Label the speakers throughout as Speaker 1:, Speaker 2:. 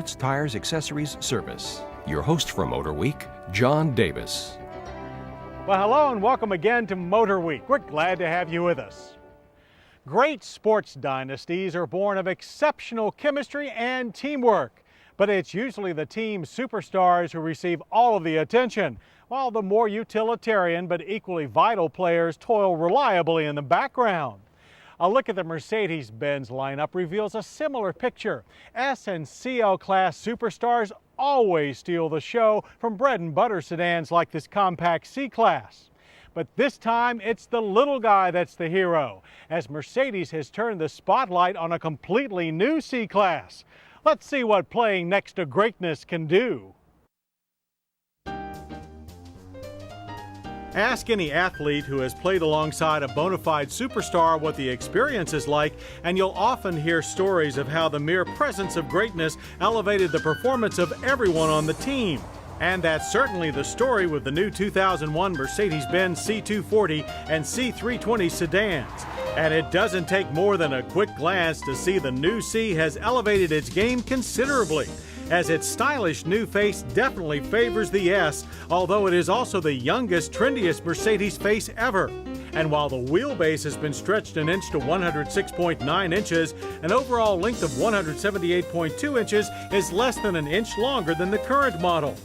Speaker 1: parts, tires, accessories, service. Your host for Motorweek, John Davis.
Speaker 2: Well, hello and welcome again to Motorweek. We're glad to have you with us. Great sports dynasties are born of exceptional chemistry and teamwork, but it's usually the team superstars who receive all of the attention, while the more utilitarian but equally vital players toil reliably in the background. A look at the Mercedes-Benz lineup reveals a similar picture. S and CL class superstars always steal the show from bread and butter sedans like this compact C-Class. But this time it's the little guy that's the hero, as Mercedes has turned the spotlight on a completely new C-Class. Let's see what playing next to greatness can do. Ask any athlete who has played alongside a bona fide superstar what the experience is like, and you'll often hear stories of how the mere presence of greatness elevated the performance of everyone on the team. And that's certainly the story with the new 2001 Mercedes-Benz C240 and C320 sedans. And it doesn't take more than a quick glance to see the new C has elevated its game considerably, as its stylish new face definitely favors the S, although it is also the youngest, trendiest Mercedes face ever. And while the wheelbase has been stretched an inch to 106.9 inches, an overall length of 178.2 inches is less than an inch longer than the current model.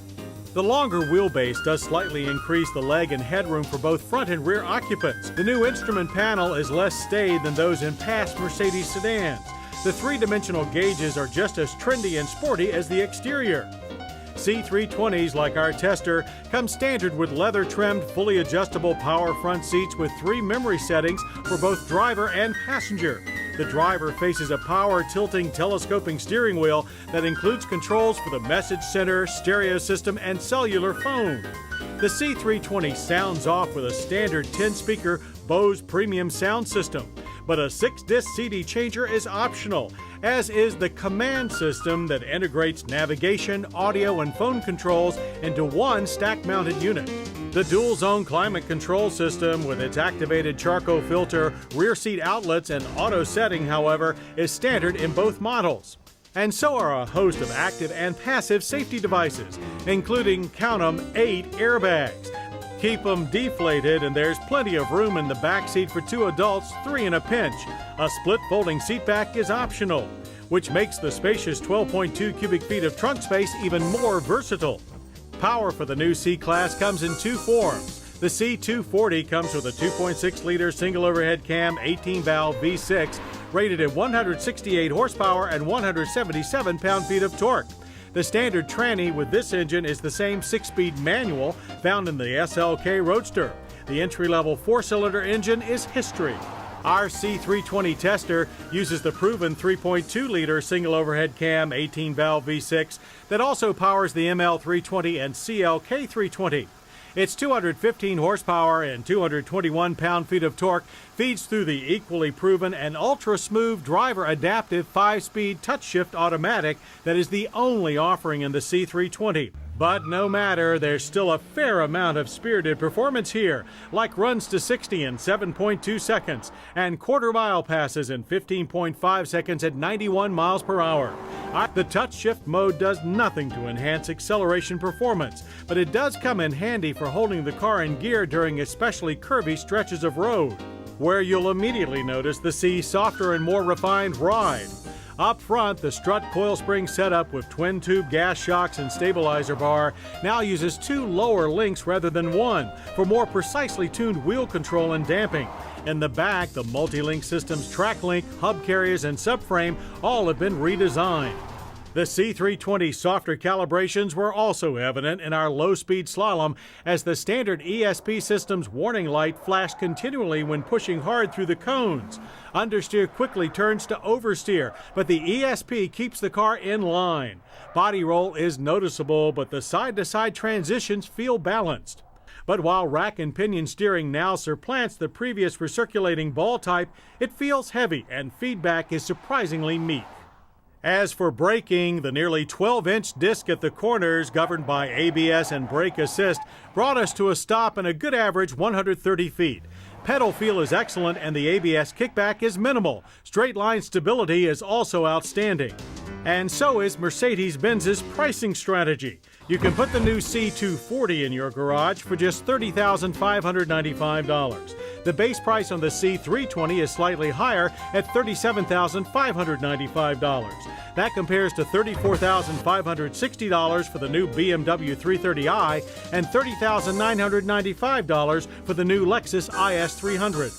Speaker 2: The longer wheelbase does slightly increase the leg and headroom for both front and rear occupants. The new instrument panel is less staid than those in past Mercedes sedans. The three-dimensional gauges are just as trendy and sporty as the exterior. C320s, like our tester, come standard with leather-trimmed, fully adjustable power front seats with 3 memory settings for both driver and passenger. The driver faces a power-tilting, telescoping steering wheel that includes controls for the message center, stereo system, and cellular phone. The C320 sounds off with a standard 10-speaker Bose premium sound system, but a 6-disc CD changer is optional, as is the command system that integrates navigation, audio, and phone controls into one stack-mounted unit. The dual-zone climate control system with its activated charcoal filter, rear seat outlets, and auto setting, however, is standard in both models. And so are a host of active and passive safety devices, including, count 'em, 8 airbags. Keep them deflated, and there's plenty of room in the back seat for 2 adults, 3 in a pinch. A split folding seat back is optional, which makes the spacious 12.2 cubic feet of trunk space even more versatile. Power for the new C-Class comes in 2 forms. The C240 comes with a 2.6-liter single overhead cam 18-valve V6 rated at 168 horsepower and 177 pound-feet of torque. The standard tranny with this engine is the same 6-speed manual found in the SLK Roadster. The entry-level 4-cylinder engine is history. Our C320 tester uses the proven 3.2-liter single overhead cam 18-valve V6 that also powers the ML320 and CLK320. Its 215 horsepower and 221 pound-feet of torque feeds through the equally proven and ultra-smooth driver-adaptive 5-speed touch-shift automatic that is the only offering in the C320. But no matter, there's still a fair amount of spirited performance here, like runs to 60 in 7.2 seconds and quarter-mile passes in 15.5 seconds at 91 miles per hour. The touch shift mode does nothing to enhance acceleration performance, but it does come in handy for holding the car in gear during especially curvy stretches of road, where you'll immediately notice the C's softer and more refined ride. Up front, the strut coil spring setup with twin-tube gas shocks and stabilizer bar now uses 2 lower links rather than 1 for more precisely tuned wheel control and damping. In the back, the multi-link system's track link, hub carriers, and subframe all have been redesigned. The C320 softer calibrations were also evident in our low-speed slalom, as the standard ESP system's warning light flashed continually when pushing hard through the cones. Understeer quickly turns to oversteer, but the ESP keeps the car in line. Body roll is noticeable, but the side-to-side transitions feel balanced. But while rack and pinion steering now supplants the previous recirculating ball type, it feels heavy and feedback is surprisingly meek. As for braking, the nearly 12-inch disc at the corners, governed by ABS and brake assist, brought us to a stop in a good average 130 feet. Pedal feel is excellent and the ABS kickback is minimal. Straight line stability is also outstanding. And so is Mercedes-Benz's pricing strategy. You can put the new C240 in your garage for just $30,595. The base price on the C320 is slightly higher at $37,595. That compares to $34,560 for the new BMW 330i and $30,995 for the new Lexus IS 300.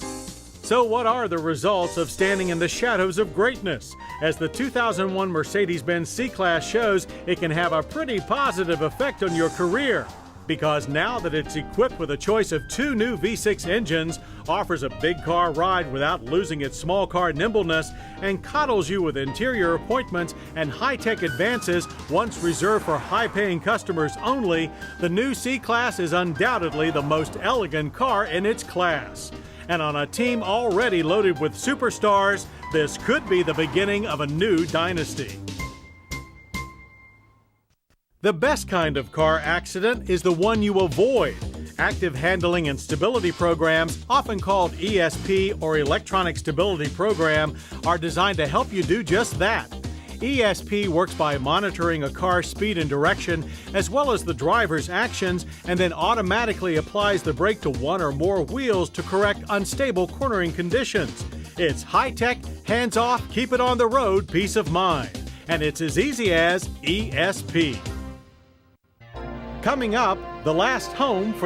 Speaker 2: So what are the results of standing in the shadows of greatness? As the 2001 Mercedes-Benz C-Class shows, it can have a pretty positive effect on your career. Because now that it's equipped with a choice of 2 new V6 engines, offers a big car ride without losing its small car nimbleness, and coddles you with interior appointments and high-tech advances once reserved for high-paying customers only, the new C-Class is undoubtedly the most elegant car in its class. And on a team already loaded with superstars, this could be the beginning of a new dynasty. The best kind of car accident is the one you avoid. Active Handling and Stability Programs, often called ESP or Electronic Stability Program, are designed to help you do just that. ESP works by monitoring a car's speed and direction, as well as the driver's actions, and then automatically applies the brake to one or more wheels to correct unstable cornering conditions. It's high-tech, hands-off, keep it on the road peace of mind. And it's as easy as ESP. Coming up, the last home for the